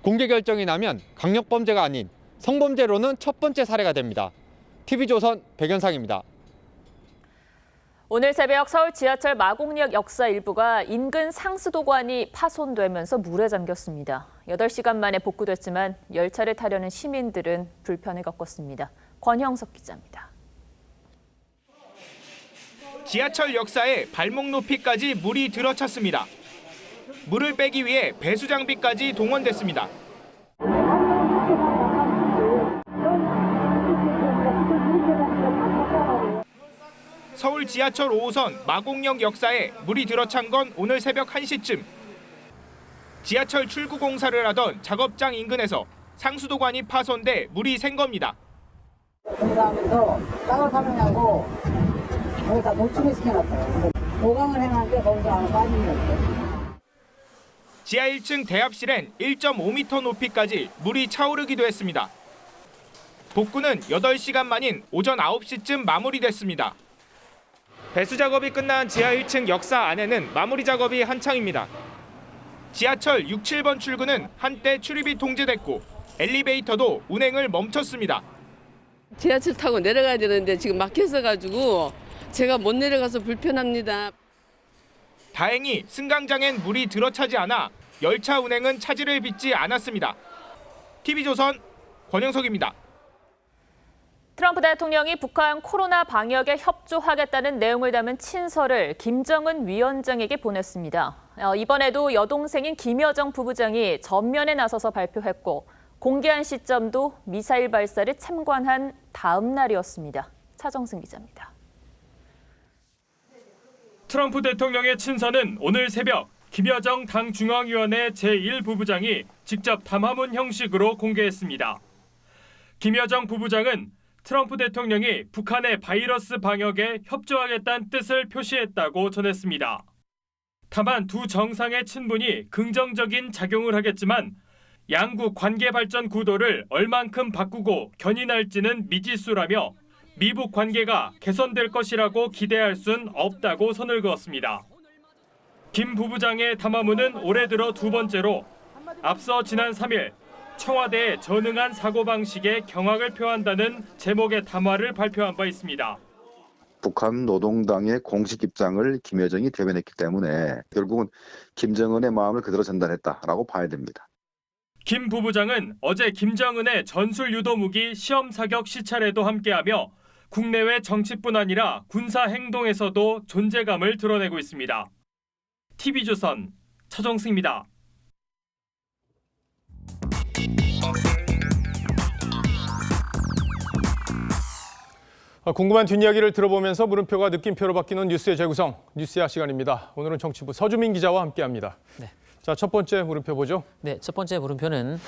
공개 결정이 나면 강력범죄가 아닌 성범죄로는 첫 번째 사례가 됩니다. TV조선 백연상입니다. 오늘 새벽 서울 지하철 마곡역 역사 일부가 인근 상수도관이 파손되면서 물에 잠겼습니다. 8시간 만에 복구됐지만 열차를 타려는 시민들은 불편을 겪었습니다. 권형석 기자입니다. 지하철 역사에 발목 높이까지 물이 들어찼습니다. 물을 빼기 위해 배수 장비까지 동원됐습니다. 서울 지하철 5호선 마곡역 역사에 물이 들어찬 건 오늘 새벽 1시쯤. 지하철 출구 공사를 하던 작업장 인근에서 상수도관이 파손돼 물이 샌 겁니다. 공사하면서 땅을 파느냐고 거기다 노출을 시켜놨어요. 보강을 해놨는데 거기서 안 빠지는 거예요. 지하 1층 대합실엔 1.5m 높이까지 물이 차오르기도 했습니다. 복구는 8시간 만인 오전 9시쯤 마무리됐습니다. 배수 작업이 끝난 지하 1층 역사 안에는 마무리 작업이 한창입니다. 지하철 6, 7번 출구는 한때 출입이 통제됐고 엘리베이터도 운행을 멈췄습니다. 지하철 타고 내려가야 되는데 지금 막혔어가지고 제가 못 내려가서 불편합니다. 다행히 승강장엔 물이 들어차지 않아 열차 운행은 차질을 빚지 않았습니다. TV조선 권영석입니다. 트럼프 대통령이 북한 코로나 방역에 협조하겠다는 내용을 담은 친서를 김정은 위원장에게 보냈습니다. 이번에도 여동생인 김여정 부부장이 전면에 나서서 발표했고 공개한 시점도 미사일 발사를 참관한 다음 날이었습니다. 차정승 기자입니다. 트럼프 대통령의 친서는 오늘 새벽 김여정 당 중앙위원회 제1부부장이 직접 담화문 형식으로 공개했습니다. 김여정 부부장은 트럼프 대통령이 북한의 바이러스 방역에 협조하겠다는 뜻을 표시했다고 전했습니다. 다만 두 정상의 친분이 긍정적인 작용을 하겠지만 양국 관계 발전 구도를 얼만큼 바꾸고 견인할지는 미지수라며 미북 관계가 개선될 것이라고 기대할 순 없다고 선을 그었습니다. 김 부부장의 담화문은 올해 들어 두 번째로 앞서 지난 3일 청와대의 전응한 사고방식에 경악을 표한다는 제목의 담화를 발표한 바 있습니다. 북한 노동당의 공식 입장을 김여정이 대변했기 때문에 결국은 김정은의 마음을 그대로 전달했다라고 봐야 됩니다. 김 부부장은 어제 김정은의 전술 유도 무기 시험 사격 시찰에도 함께하며 국내외 정치뿐 아니라 군사 행동에서도 존재감을 드러내고 있습니다. TV조선 차정승입니다. 궁금한 뒷이야기를 들어보면서 물음표가 느낌표로 바뀌는 뉴스의 재구성, 뉴스야 시간입니다. 오늘은 정치부 서주민 기자와 함께합니다. 네. 자, 첫 번째 물음표 보죠. 네, 첫 번째 물음표는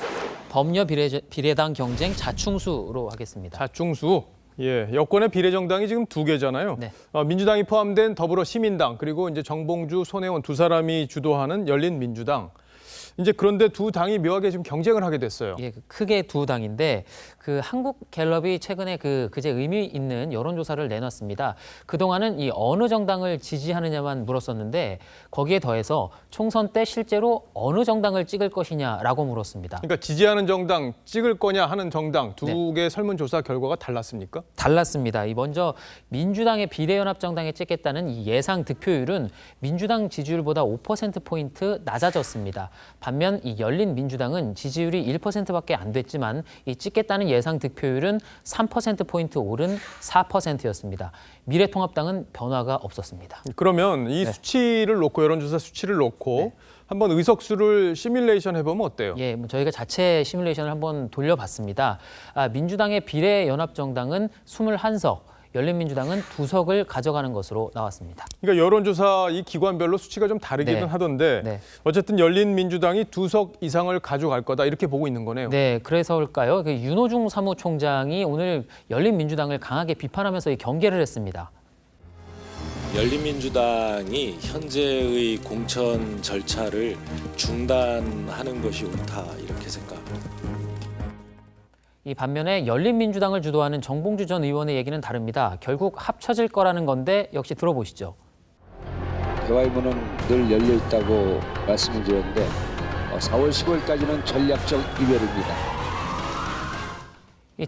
범여 비례당 경쟁 자충수로 하겠습니다. 자충수. 예, 여권의 비례정당이 지금 두 개잖아요. 네. 민주당이 포함된 더불어시민당 그리고 이제 정봉주, 손혜원 두 사람이 주도하는 열린민주당. 이제 그런데 두 당이 묘하게 지금 경쟁을 하게 됐어요. 예, 크게 두 당인데 그 한국갤럽이 최근에 그제 의미 있는 여론조사를 내놨습니다. 그동안은 이 어느 정당을 지지하느냐만 물었었는데 거기에 더해서 총선 때 실제로 어느 정당을 찍을 것이냐라고 물었습니다. 그러니까 지지하는 정당, 찍을 거냐 하는 정당 두 개 설문조사 결과가 달랐습니까? 달랐습니다. 먼저 민주당의 비례연합정당에 찍겠다는 이 예상 득표율은 민주당 지지율보다 5%포인트 낮아졌습니다. 반면 이 열린민주당은 지지율이 1%밖에 안 됐지만 이 찍겠다는 예상 득표율은 3%포인트 오른 4%였습니다. 미래통합당은 변화가 없었습니다. 그러면 이 수치를 놓고 여론조사 수치를 놓고 한번 의석수를 시뮬레이션 해보면 어때요? 예, 저희가 자체 시뮬레이션을 한번 돌려봤습니다. 민주당의 비례연합정당은 21석, 열린민주당은 2석을 가져가는 것으로 나왔습니다. 그러니까 여론조사 이 기관별로 수치가 좀 다르기는 하던데 어쨌든 열린민주당이 2석 이상을 가져갈 거다 이렇게 보고 있는 거네요. 네, 그래서일까요? 윤호중 사무총장이 오늘 열린민주당을 강하게 비판하면서 이 경계를 했습니다. 열린민주당이 현재의 공천 절차를 중단하는 것이 옳다 이렇게 생각합니다. 이 반면에 열린민주당을 주도하는 정봉주 전 의원의 얘기는 다릅니다. 결국 합쳐질 거라는 건데 역시 들어보시죠. 대화의 문은 늘 열려 있다고 말씀을 드렸는데 4월 15일까지는 전략적 이별입니다.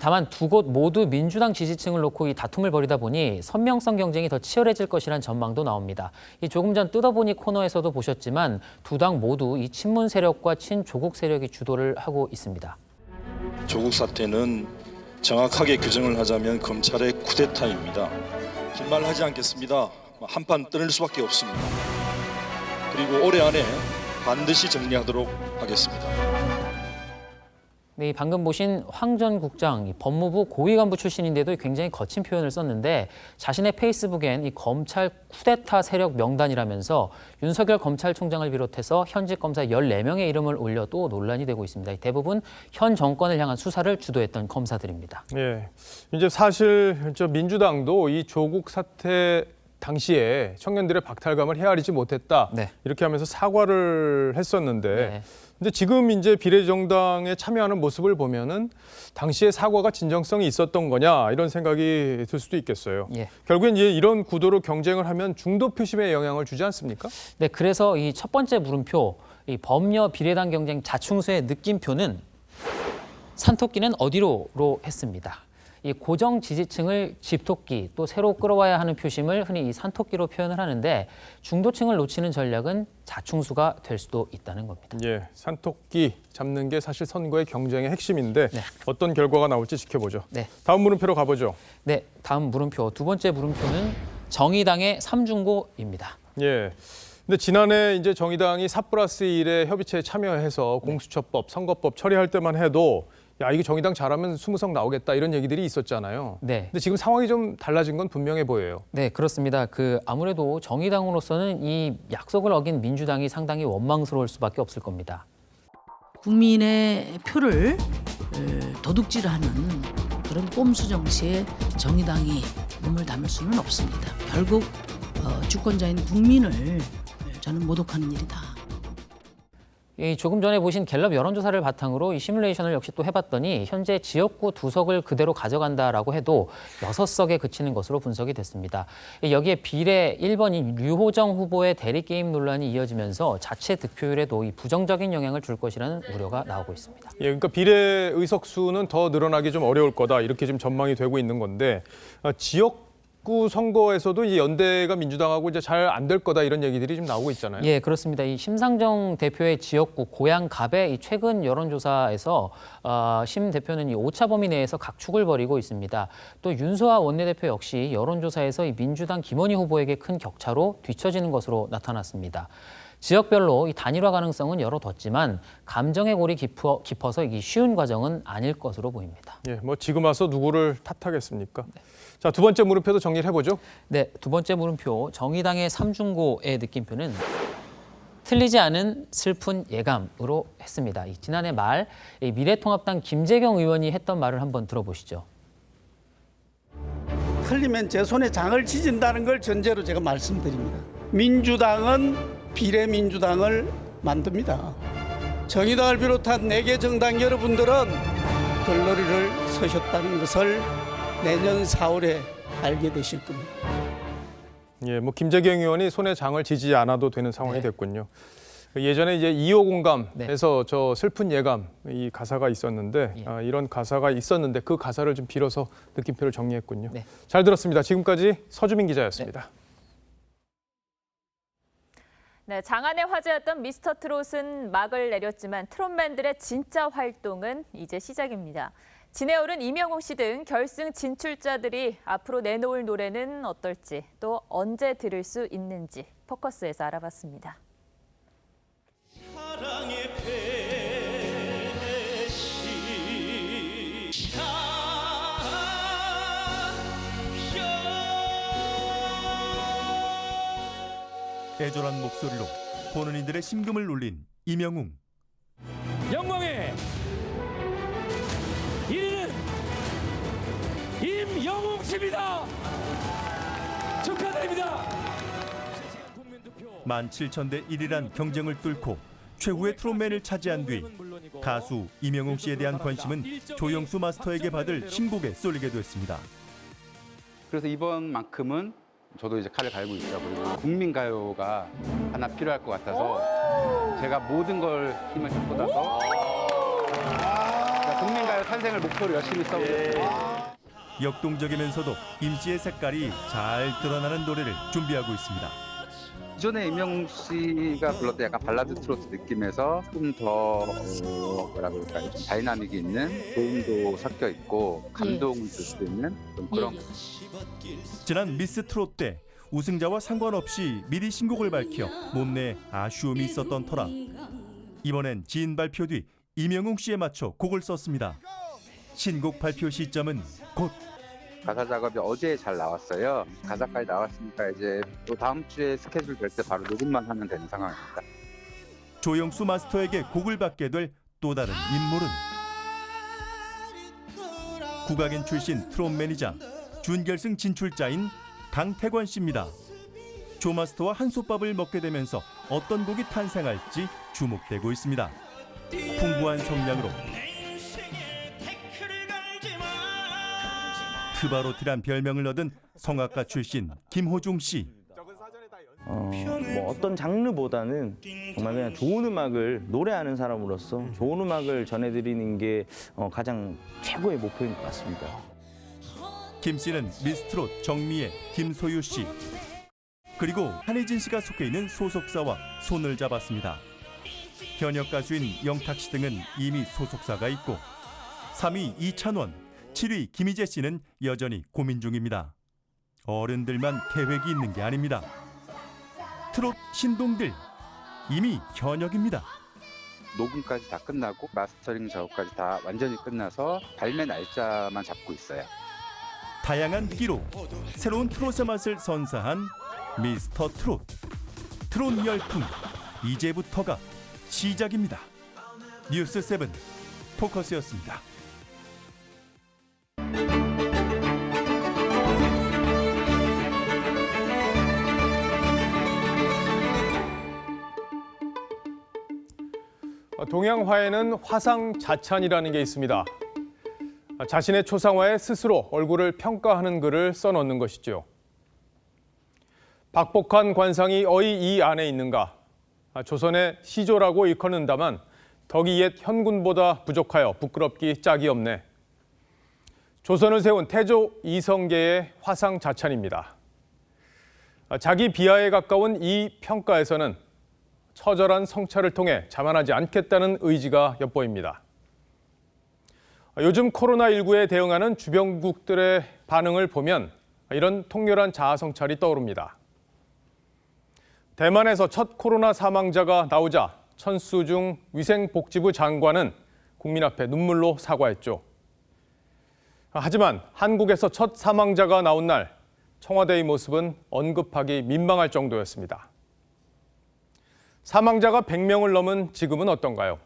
다만 두 곳 모두 민주당 지지층을 놓고 이 다툼을 벌이다 보니 선명성 경쟁이 더 치열해질 것이란 전망도 나옵니다. 조금 전 뜯어보니 코너에서도 보셨지만 두 당 모두 이 친문 세력과 친조국 세력이 주도를 하고 있습니다. 조국 사태는 정확하게 규정을 하자면 검찰의 쿠데타입니다. 긴 말 하지 않겠습니다. 한판 뜨는 수밖에 없습니다. 그리고 올해 안에 반드시 정리하도록 하겠습니다. 네, 방금 보신 황 전 국장, 이 법무부 고위 간부 출신인데도 굉장히 거친 표현을 썼는데 자신의 페이스북엔 이 검찰 쿠데타 세력 명단이라면서 윤석열 검찰총장을 비롯해서 현직 검사 14명의 이름을 올려 또 논란이 되고 있습니다. 대부분 현 정권을 향한 수사를 주도했던 검사들입니다. 예, 이제 사실 민주당도 이 조국 사태 당시에 청년들의 박탈감을 헤아리지 못했다. 네. 이렇게 하면서 사과를 했었는데 네. 근데 지금 이제 비례정당에 참여하는 모습을 보면은 당시에 사과가 진정성이 있었던 거냐 이런 생각이 들 수도 있겠어요. 예. 결국엔 이제 이런 구도로 경쟁을 하면 중도 표심에 영향을 주지 않습니까? 네, 그래서 이 첫 번째 물음표, 이 범여 비례당 경쟁 자충수의 느낌표는 산토끼는 어디로로 했습니다. 이 고정 지지층을 집토끼 또 새로 끌어와야 하는 표심을 흔히 이 산토끼로 표현을 하는데 중도층을 놓치는 전략은 자충수가 될 수도 있다는 겁니다. 예, 산토끼 잡는 게 사실 선거의 경쟁의 핵심인데 네. 어떤 결과가 나올지 지켜보죠. 네. 다음 물음표로 가보죠. 네, 다음 물음표 두 번째 물음표는 정의당의 삼중고입니다. 예. 근데 지난해 이제 정의당이 4+1의 협의체에 참여해서 공수처법, 선거법 처리할 때만 해도 야, 이게 정의당 잘하면 20석 나오겠다 이런 얘기들이 있었잖아요. 네. 근데 지금 상황이 좀 달라진 건 분명해 보여요. 네, 그렇습니다. 아무래도 정의당으로서는 이 약속을 어긴 민주당이 상당히 원망스러울 수밖에 없을 겁니다. 국민의 표를 도둑질하는 그런 꼼수 정치에 정의당이 몸을 담을 수는 없습니다. 결국 주권자인 국민을 저는 모독하는 일이다. 조금 전에 보신 갤럽 여론조사를 바탕으로 이 시뮬레이션을 역시 또 해봤더니 현재 지역구 2석을 그대로 가져간다라고 해도 6석에 그치는 것으로 분석이 됐습니다. 여기에 비례 1번인 류호정 후보의 대리게임 논란이 이어지면서 자체 득표율에도 이 부정적인 영향을 줄 것이라는 우려가 나오고 있습니다. 예, 그러니까 비례 의석 수는 더 늘어나기 좀 어려울 거다 이렇게 지금 전망이 되고 있는 건데 지역구 선거에서도 이 연대가 민주당하고 이제 잘 안 될 거다 이런 얘기들이 좀 나오고 있잖아요. 예, 그렇습니다. 이 심상정 대표의 지역구 고양갑의 이 최근 여론조사에서 심 대표는 이 오차 범위 내에서 각축을 벌이고 있습니다. 또 윤소아 원내대표 역시 여론조사에서 이 민주당 김원희 후보에게 큰 격차로 뒤처지는 것으로 나타났습니다. 지역별로 이 단일화 가능성은 열어뒀지만 감정의 골이 깊어서 이게 쉬운 과정은 아닐 것으로 보입니다. 예, 뭐 지금 와서 누구를 탓하겠습니까? 네. 자, 두 번째 물음표도 정리를 해보죠. 네, 두 번째 물음표 정의당의 삼중고의 느낌표는 틀리지 않은 슬픈 예감으로 했습니다. 지난해 말 미래통합당 김재경 의원이 했던 말을 한번 들어보시죠. 틀리면 제 손에 장을 지진다는 걸 전제로 제가 말씀드립니다. 민주당은 비례민주당을 만듭니다. 정의당을 비롯한 4개 정당 여러분들은 들러리를 서셨다는 것을 내년 4월에 알게 되실 겁니다. 예, 뭐 김재경 의원이 손에 장을 지지 않아도 되는 상황이 됐군요. 예전에 이제 2호 공감에서 저 슬픈 예감 이 가사가 있었는데 이런 가사가 있었는데 그 가사를 좀 빌어서 느낌표를 정리했군요. 네. 잘 들었습니다. 지금까지 서주민 기자였습니다. 네, 장안의 화제였던 미스터 트롯은 막을 내렸지만 트롯맨들의 진짜 활동은 이제 시작입니다. 진해오른 이명웅 씨 등 결승 진출자들이 앞으로 내놓을 노래는 어떨지 또 언제 들을 수 있는지 포커스에서 알아봤습니다. 사랑의 애절한 목소리로 보는 이들의 심금을 울린 이명웅. 영광의 1위는 임영웅 씨입니다. 축하드립니다. 17,000대 1이란 경쟁을 뚫고 최후의 트롯맨을 차지한 뒤 가수 이명웅 씨에 대한 관심은 조영수 마스터에게 받을 신곡에 쏠리게 됐습니다. 그래서 이번만큼은 저도 이제 칼을 갈고 있죠. 그리고 국민가요가 하나 필요할 것 같아서 제가 모든 걸 힘을 좀 쏟아서 국민가요 탄생을 목표로 열심히 써보겠습니다. 역동적이면서도 임씨의 색깔이 잘 드러나는 노래를 준비하고 있습니다. 기존에 임영웅 씨가 불렀던 약간 발라드 트로트 느낌에서 좀 더 뭐라 그럴까요? 좀 다이나믹이 있는 고음도 섞여 있고 감동을 줄 수 있는 좀 그런. 지난 미스 트롯 때 우승자와 상관없이 미리 신곡을 밝혀 몸내에 아쉬움이 있었던 터라 이번엔 지인 발표 뒤 이명웅 씨에 맞춰 곡을 썼습니다. 신곡 발표 시점은 곧. 가사 작업이 어제 잘 나왔어요. 가사까지 나왔으니까 이제 또 다음 주에 스케줄 될 때 바로 녹음만 하면 되는 상황입니다. 조영수 마스터에게 곡을 받게 될 또 다른 인물은 국악인 출신 트롯 매니저, 준결승 진출자인 강태권 씨입니다. 조 마스터와 한솥밥을 먹게 되면서 어떤 곡이 탄생할지 주목되고 있습니다. 풍부한 성량으로 트바로티란 별명을 얻은 성악가 출신 김호중 씨. 뭐 어떤 장르보다는 정말 그냥 좋은 음악을 노래하는 사람으로서 좋은 음악을 전해드리는 게 가장 최고의 목표인 것 같습니다. 김 씨는 미스트롯 정미애, 김소유 씨 그리고 한혜진 씨가 속해 있는 소속사와 손을 잡았습니다. 현역 가수인 영탁 씨 등은 이미 소속사가 있고 3위 이찬원, 7위 김희재 씨는 여전히 고민 중입니다. 어른들만 계획이 있는 게 아닙니다. 트롯 신동들 이미 현역입니다. 녹음까지 다 끝나고 마스터링 작업까지 다 완전히 끝나서 발매 날짜만 잡고 있어요. 다양한 끼로 새로운 트롯의 맛을 선사한 미스터 트롯. 트롯 열풍 이제부터가 시작입니다. 뉴스 7 포커스였습니다. 동양화에는 화상자찬이라는 게 있습니다. 자신의 초상화에 스스로 얼굴을 평가하는 글을 써넣는 것이죠. 박복한 관상이 어이 이 안에 있는가? 조선의 시조라고 일컫는다만 덕이 옛 현군보다 부족하여 부끄럽기 짝이 없네. 조선을 세운 태조 이성계의 화상자찬입니다. 자기 비하에 가까운 이 평가에서는 처절한 성찰을 통해 자만하지 않겠다는 의지가 엿보입니다. 요즘 코로나19에 대응하는 주변국들의 반응을 보면 이런 통렬한 자아성찰이 떠오릅니다. 대만에서 첫 코로나 사망자가 나오자 천수중 위생복지부 장관은 국민 앞에 눈물로 사과했죠. 하지만 한국에서 첫 사망자가 나온 날 청와대의 모습은 언급하기 민망할 정도였습니다. 사망자가 100명을 넘은 지금은 어떤가요?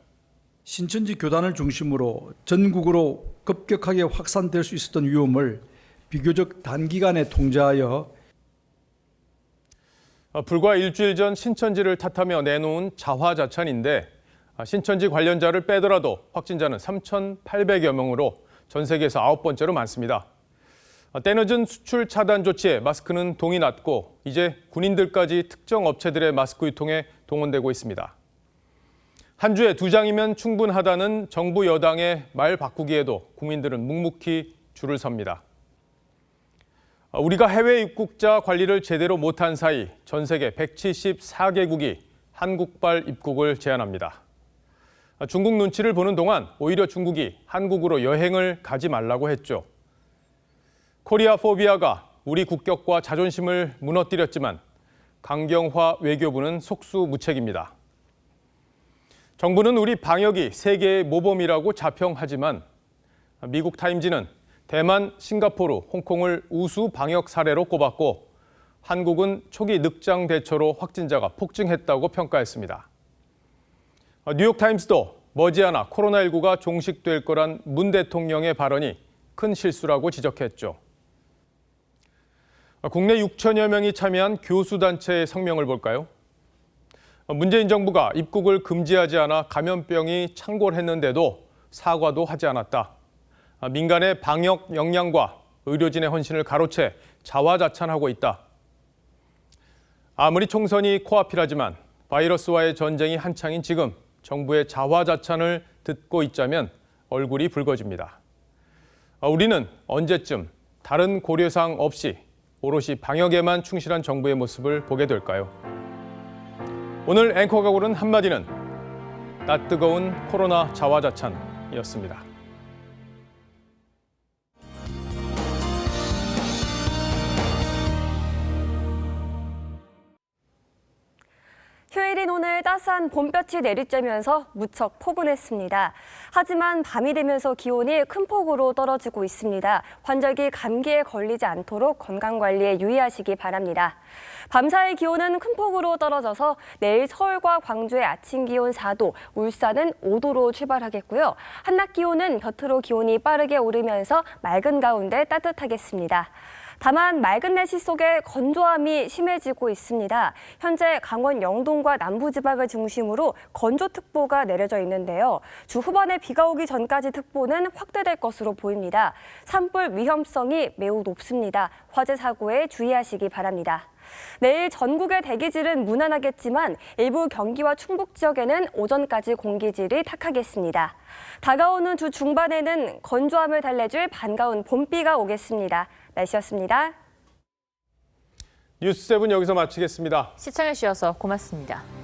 신천지 교단을 중심으로 전국으로 급격하게 확산될 수 있었던 위험을 비교적 단기간에 통제하여 불과 일주일 전 신천지를 탓하며 내놓은 자화자찬인데 신천지 관련자를 빼더라도 확진자는 3,800여 명으로 전 세계에서 9번째로 많습니다. 때늦은 수출 차단 조치에 마스크는 동이 났고 이제 군인들까지 특정 업체들의 마스크 유통에 동원되고 있습니다. 한 주에 2장이면 충분하다는 정부 여당의 말 바꾸기에도 국민들은 묵묵히 줄을 섭니다. 우리가 해외 입국자 관리를 제대로 못한 사이 전 세계 174개국이 한국발 입국을 제한합니다. 중국 눈치를 보는 동안 오히려 중국이 한국으로 여행을 가지 말라고 했죠. 코리아 포비아가 우리 국격과 자존심을 무너뜨렸지만 강경화 외교부는 속수무책입니다. 정부는 우리 방역이 세계의 모범이라고 자평하지만 미국 타임지는 대만, 싱가포르, 홍콩을 우수 방역 사례로 꼽았고 한국은 초기 늑장 대처로 확진자가 폭증했다고 평가했습니다. 뉴욕타임스도 머지않아 코로나19가 종식될 거란 문 대통령의 발언이 큰 실수라고 지적했죠. 국내 6천여 명이 참여한 교수단체의 성명을 볼까요? 문재인 정부가 입국을 금지하지 않아 감염병이 창궐했는데도 사과도 하지 않았다. 민간의 방역 역량과 의료진의 헌신을 가로채 자화자찬하고 있다. 아무리 총선이 코앞이라지만 바이러스와의 전쟁이 한창인 지금 정부의 자화자찬을 듣고 있자면 얼굴이 붉어집니다. 우리는 언제쯤 다른 고려사항 없이 오롯이 방역에만 충실한 정부의 모습을 보게 될까요? 오늘 앵커가 고른 한마디는 낯뜨거운 코로나 자화자찬이었습니다. 휴일인 오늘 따스한 화사한 봄볕이 내리쬐면서 무척 포근했습니다. 하지만 밤이 되면서 기온이 큰 폭으로 떨어지고 있습니다. 환절기 감기에 걸리지 않도록 건강관리에 유의하시기 바랍니다. 밤사이 기온은 큰 폭으로 떨어져서 내일 서울과 광주의 아침 기온 4도, 울산은 5도로 출발하겠고요. 한낮 기온은 볕으로 기온이 빠르게 오르면서 맑은 가운데 따뜻하겠습니다. 다만 맑은 날씨 속에 건조함이 심해지고 있습니다. 현재 강원 영동과 남부지방을 중심으로 건조특보가 내려져 있는데요. 주 후반에 비가 오기 전까지 특보는 확대될 것으로 보입니다. 산불 위험성이 매우 높습니다. 화재 사고에 주의하시기 바랍니다. 내일 전국의 대기질은 무난하겠지만 일부 경기와 충북 지역에는 오전까지 공기질이 탁하겠습니다. 다가오는 주 중반에는 건조함을 달래줄 반가운 봄비가 오겠습니다. 날씨였습니다. 뉴스7 여기서 마치겠습니다. 시청해주셔서 고맙습니다.